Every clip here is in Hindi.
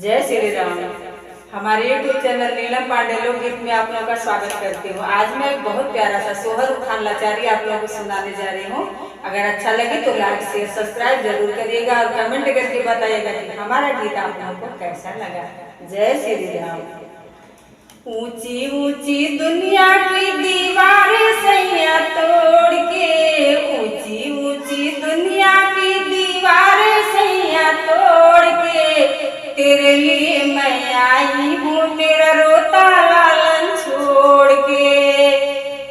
जय श्री राम। हमारे YouTube चैनल नीलम पांडे लोकगीत में आप लोगों का स्वागत करती हूँ। आज मैं एक बहुत प्यारा सा सोहर उठान लाचारी आप लोगों को सुनाने जा रही हूँ। अगर अच्छा लगे तो लाइक शेयर सब्सक्राइब जरूर करिएगा और कमेंट करके बताइएगा कि हमारा गीत आप लोगों को कैसा लगा। जय श्री राम। ऊंची ऊंची दुनिया की दीवारें सैया तोड़ के, ऊंची ऊंची दुनिया की दीवारें सैया तोड़ के, तेरे लिए मैं आई हूँ मेरा रोता लालन छोड़ के।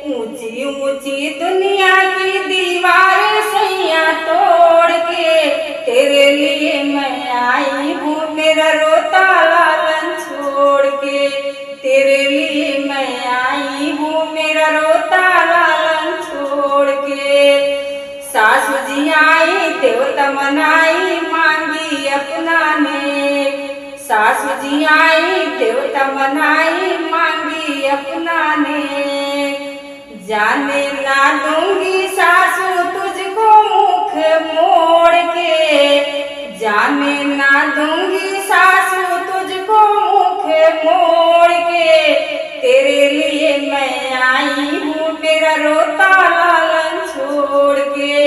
ऊंची ऊंची दुनिया की दीवारें सैया तोड़ के, तेरे लिए मैं आई हूँ मेरा रोता लालन छोड़ के, तेरे लिए मैं आई हूँ मेरा रोता लालन छोड़ के। सासू जी आई देवता मनाई मांगी अपना ने, सासू जी आई देवता मनाई मांगी अपना ने। जाने ना दूंगी सासू तुझको मुख मोड़ के, जाने ना दूंगी सासू तुझको मुख मोड़ के, तेरे लिए मैं आई हूँ मेरा रोता लालन छोड़ के।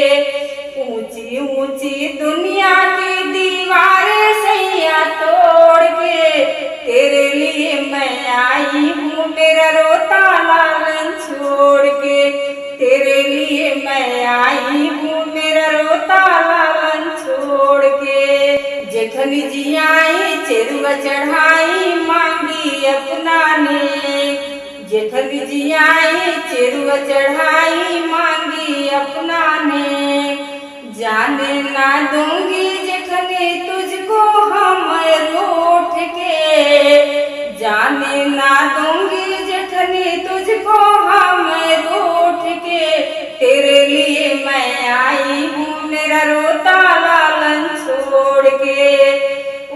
ऊंची ऊंची दुनिया की दीवारें सैया तोड़ के, तेरे लिए मैं आई हूँ मेरा रोता लालन छोड़ के, तेरे लिए मैं आई हूँ मेरा रोता लालन छोड़ के। जेठनी जी आई चेरुआ चढ़ाई मांगी अपना ने, जेठनी जी आई चेरुआ चढ़ाई मांगी अपना ने। जाने ना दूंगी जेठनी तुझको हम रूठ के, जाने ना दूंगी जेठनी तुझको हम रूठ के, तेरे लिए मैं आई हूँ मेरा रोता लालन छोड़ के।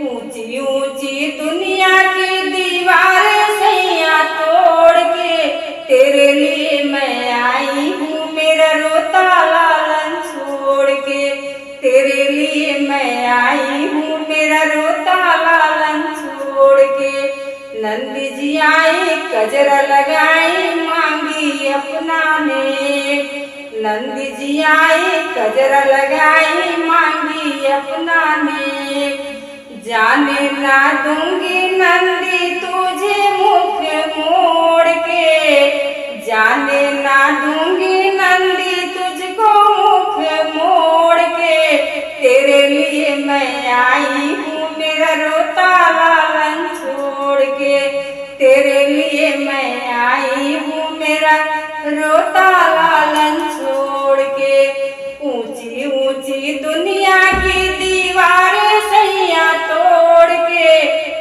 ऊंची ऊंची दुनिया की दीवारें सैया तोड़ के, तेरे लिए मैं आई हूँ मेरा रोता लालन छोड़ के, तेरे लिए मैं आई हूँ मेरा रोता लालन छोड़ के। नंदी जी आई कजरा लगाई मांगी अपना ने, नंदी जी आई कजरा लगाई मांगी अपना ने। जाने ना दूंगी नंदी तुझे मुख मोड़ के, जाने ना दूंगी नंदी तुझको मुख मोड़ के, तेरे लिए मैं आई हूँ मेरा रोता लालन छोड़ के, तेरे लिए मैं आई हूँ मेरा रोता लालन छोड़ के। ऊंची ऊंची दुनिया की दीवारें सैया तोड़ के,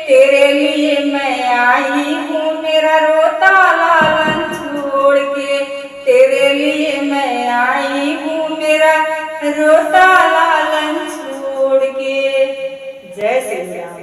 तेरे लिए मैं आई हूँ मेरा रोता लालन छोड़ के, तेरे लिए मैं आई हूँ मेरा रोता लालन छोड़ के। जय श्री राम।